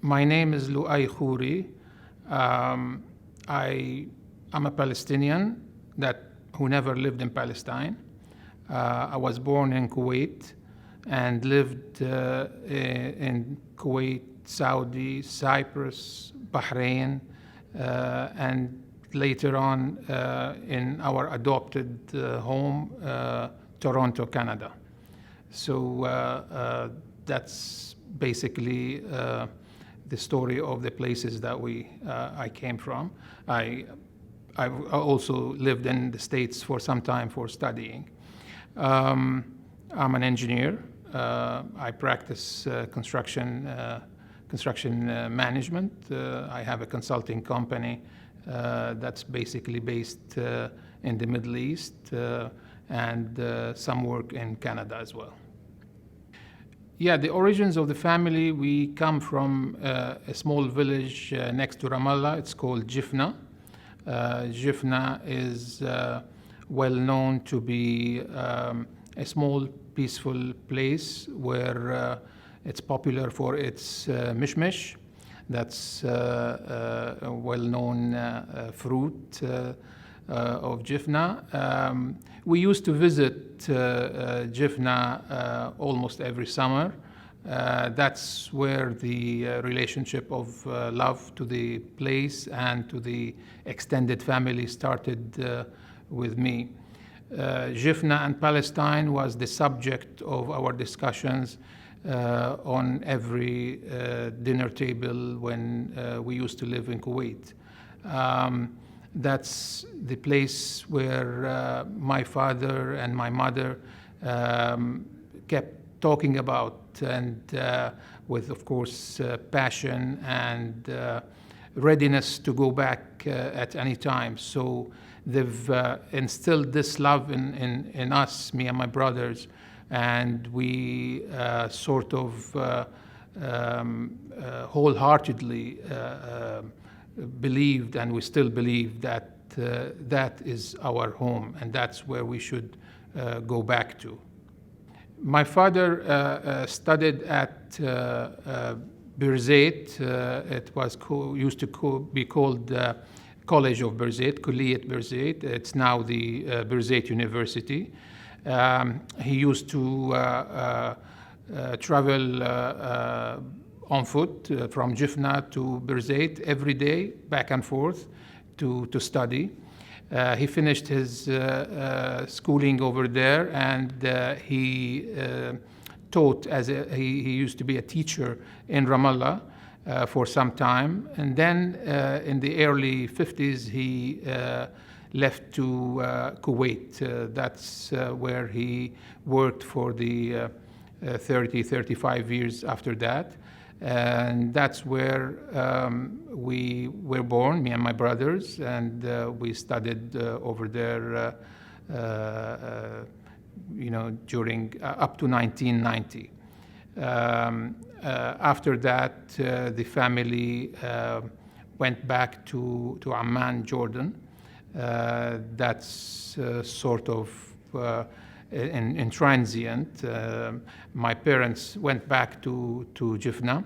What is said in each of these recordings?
My name is Luay Khoury. I'm a Palestinian who never lived in Palestine. I was born in Kuwait and lived in Kuwait, Saudi, Cyprus, Bahrain, and later on in our adopted home, Toronto, Canada. So that's basically the story of the places that I came from. I've also lived in the States for some time for studying. I'm an engineer. I practice construction management. I have a consulting company that's basically based in the Middle East and some work in Canada as well. Yeah, the origins of the family, we come from a small village next to Ramallah. It's called Jifna. Jifna is well known to be a small, peaceful place where it's popular for its mishmish. That's a well-known fruit of Jifna. We used to visit Jifna almost every summer. That's where the relationship of love to the place and to the extended family started with me. Jifna and Palestine was the subject of our discussions on every dinner table when we used to live in Kuwait. That's the place where my father and my mother kept talking about, and with, of course, passion and readiness to go back at any time. So they've instilled this love in us, me and my brothers, and we sort of wholeheartedly believed, and we still believe, that that is our home, and that's where we should go back to. My father studied at Birzeit. It was used to be called College of Birzeit, Kulliyat Birzeit. It's now the Birzeit University. He used to travel on foot from Jifna to Birzeit every day, back and forth, to study. He finished his schooling over there, and he taught he used to be a teacher in Ramallah for some time. And then in the early 50s, he left to Kuwait. That's where he worked for the 35 years after that. And that's where we were born, me and my brothers, and we studied over there, during up to 1990. After that, the family went back to Amman, Jordan. That's sort of in transient. My parents went back to Jifna,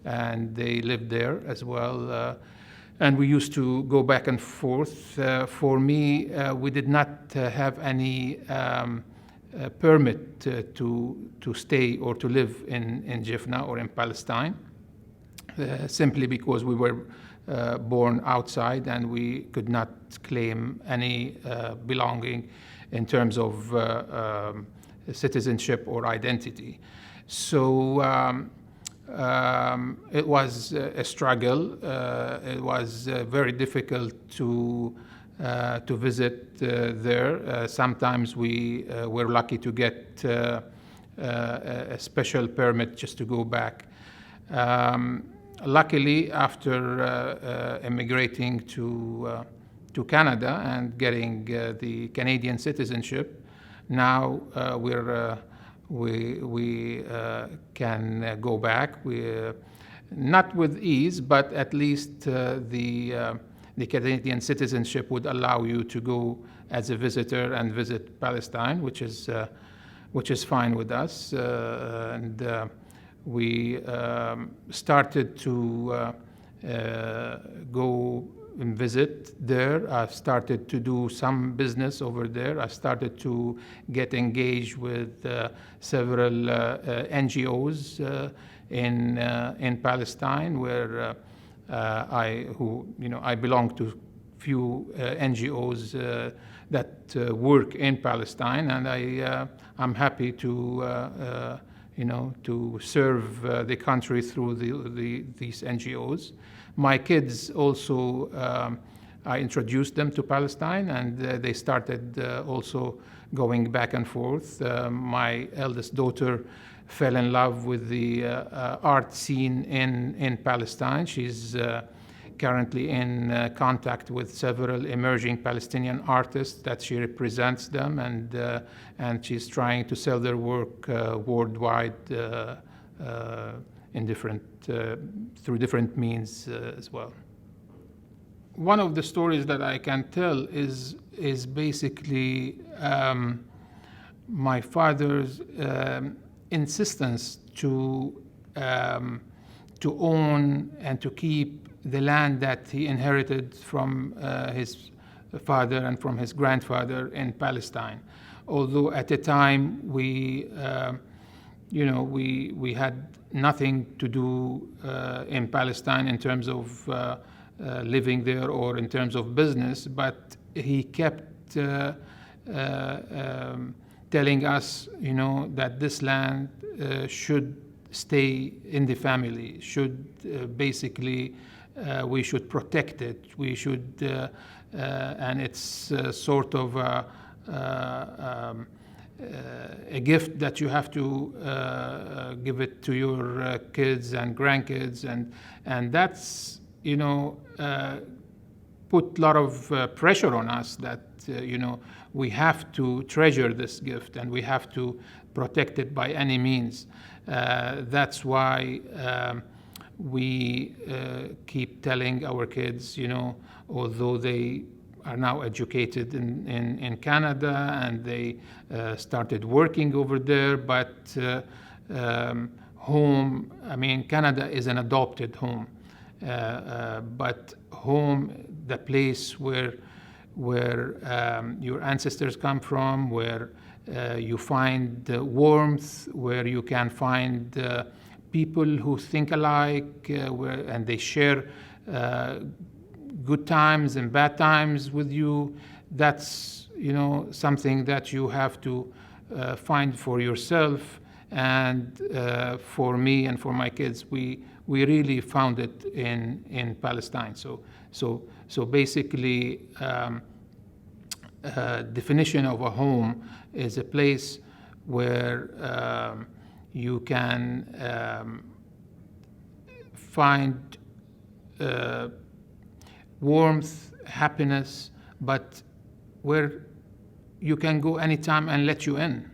and they lived there as well. And we used to go back and forth. For me, we did not have any permit to stay or to live in Jifna or in Palestine, simply because we were born outside and we could not claim any belonging in terms of citizenship or identity. So it was a struggle. It was very difficult to visit there. Sometimes we were lucky to get a special permit just to go back. Luckily, after immigrating to Canada and getting the Canadian citizenship, now we can go back. Not with ease, but at least the Canadian citizenship would allow you to go as a visitor and visit Palestine, which is fine with us. And we started to go and visit there. I've started to do some business over there. I started to get engaged with several NGOs in Palestine, where I belong to few NGOs that work in Palestine, and I'm happy to to serve the country through these NGOs. My kids also, I introduced them to Palestine, and they started also going back and forth. My eldest daughter fell in love with the art scene in Palestine. She's currently in contact with several emerging Palestinian artists that she represents them, and she's trying to sell their work worldwide in through different means as well. One of the stories that I can tell is basically my father's insistence to own and to keep the land that he inherited from his father and from his grandfather in Palestine. Although at the time we had nothing to do in Palestine in terms of living there or in terms of business, but he kept telling us, that this land should stay in the family, should basically we should protect it. We should, and it's sort of a gift that you have to give it to your kids and grandkids, and that's put a lot of pressure on us that we have to treasure this gift and we have to protect it by any means. That's why we keep telling our kids, although they are now educated in Canada and they started working over there, but home, Canada is an adopted home, but home, the place where your ancestors come from, where you find warmth, where you can find people who think alike, and they share good times and bad times with you. That's something that you have to find for yourself. And for me and for my kids, we really found it in Palestine. So basically, definition of a home is a place where you can find warmth, happiness, but where you can go anytime and let you in.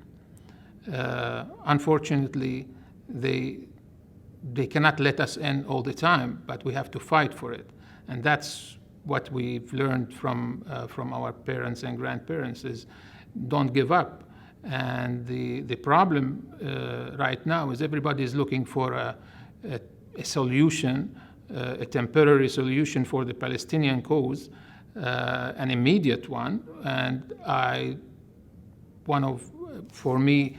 Unfortunately, they cannot let us in all the time, but we have to fight for it. And that's what we've learned from our parents and grandparents is don't give up. And the problem right now is everybody is looking for a solution, a temporary solution for the Palestinian cause, an immediate one. And for me,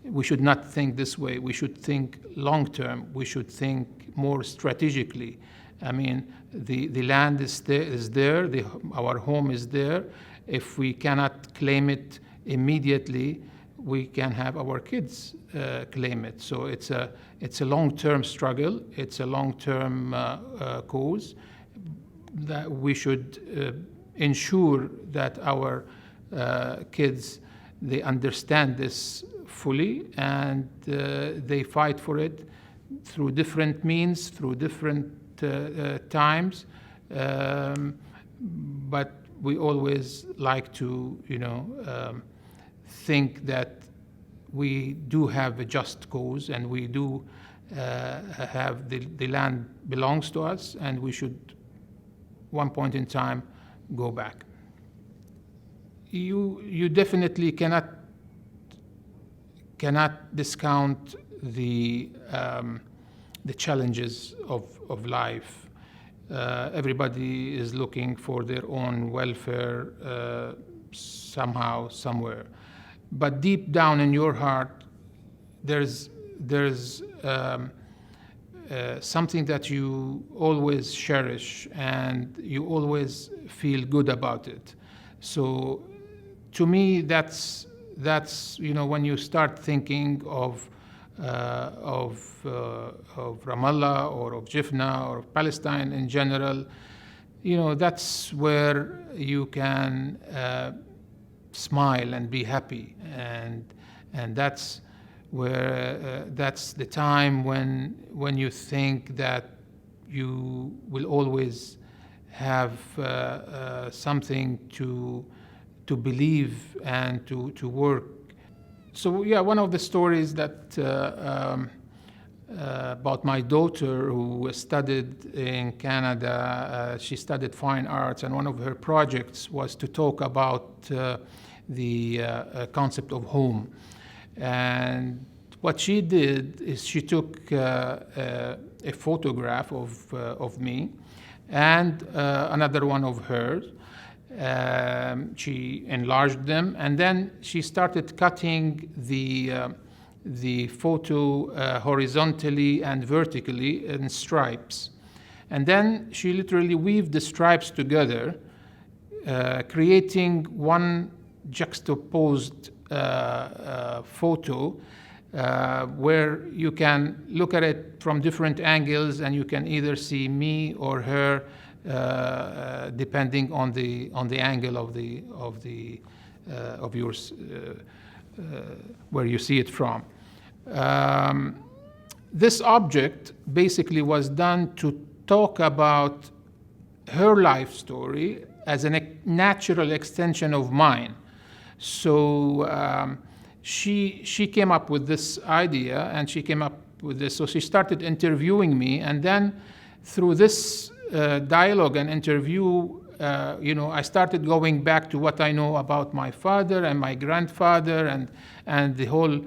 we should not think this way. We should think long term. We should think more strategically. The land is there. Our home is there. If we cannot claim it immediately, we can have our kids claim it. So it's a long-term struggle. It's a long-term cause that we should ensure that our kids, they understand this fully, and they fight for it through different means, through different times. But we always like to, think that we do have a just cause, and we do have the land belongs to us, and we should, one point in time, go back. You definitely cannot discount the challenges of life. Everybody is looking for their own welfare somehow, somewhere. But deep down in your heart, there's something that you always cherish and you always feel good about it. So to me, that's when you start thinking of Ramallah or of Jifna or of Palestine in general, that's where you can smile and be happy, and that's where that's the time when you think that you will always have something to believe and to work. So yeah, one of the stories that about my daughter who studied in Canada, she studied fine arts, and one of her projects was to talk about the concept of home. And what she did is she took a photograph of me and another one of hers. She enlarged them, and then she started cutting the photo horizontally and vertically in stripes. And then she literally weaved the stripes together, creating one juxtaposed photo where you can look at it from different angles, and you can either see me or her depending on the angle of yours, where you see it from. This object basically was done to talk about her life story as a natural extension of mine. So she came up with this idea, and she came up with this. So she started interviewing me, and then through this dialogue and interview, I started going back to what I know about my father and my grandfather and the whole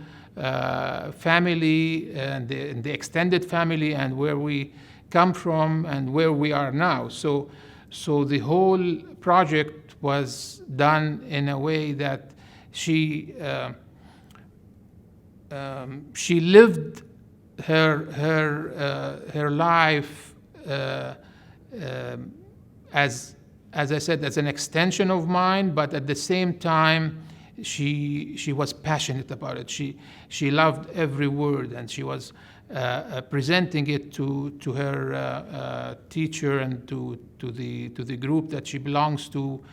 family and the extended family, and where we come from and where we are now. So the whole project was done in a way that she lived her life as I said, as an extension of mine, but at the same time, she was passionate about it. She loved every word, and she was presenting it to her teacher and to the group that she belongs to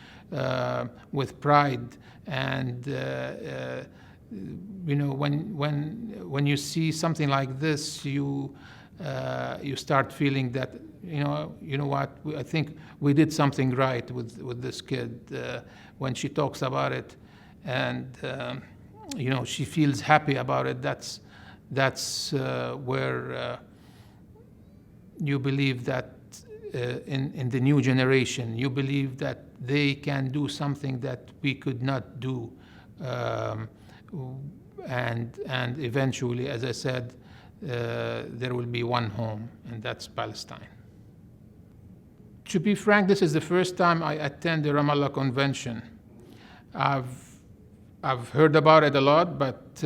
with pride. And when you see something like this, you start feeling that you know what, I think we did something right with this kid when she talks about it, and she feels happy about it. That's where you believe that in the new generation, you believe that they can do something that we could not do, and eventually, as I said, there will be one home, and that's Palestine. To be frank, this is the first time I attend the Ramallah Convention. I've heard about it a lot, but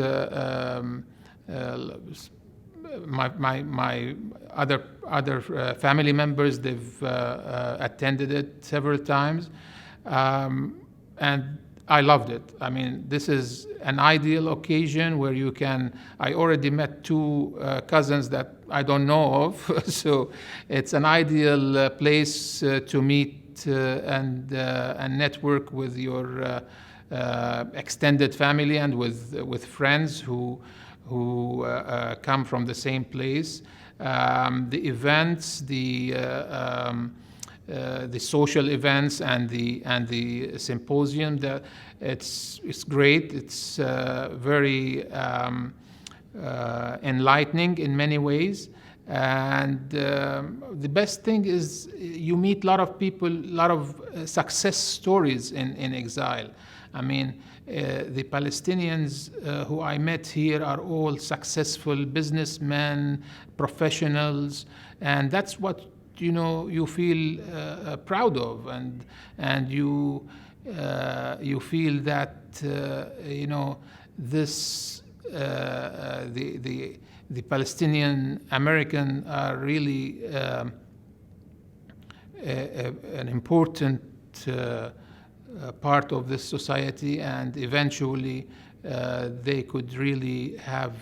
my other family members, they've attended it several times, and I loved it. I mean, this is an ideal occasion where you can. I already met two cousins that I don't know of, so it's an ideal place to meet and network with your extended family and with friends who come from the same place. The events, the social events and the symposium, it's great. It's very enlightening in many ways. And the best thing is you meet a lot of people, a lot of success stories in exile. I mean, the Palestinians who I met here are all successful businessmen, professionals, and that's what you feel proud of, and you feel that this the Palestinian American are really an important part of this society, and eventually they could really have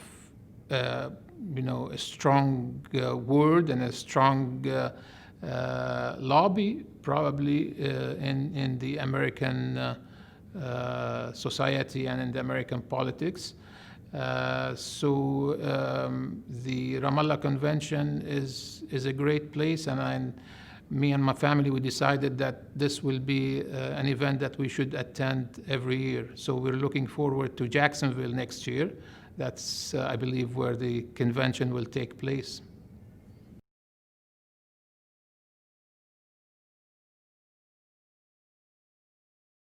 a strong word and a strong lobby probably in the American society and in the American politics. So the Ramallah Convention is a great place, and me and my family, we decided that this will be an event that we should attend every year. So we're looking forward to Jacksonville next year. That's, I believe, where the convention will take place.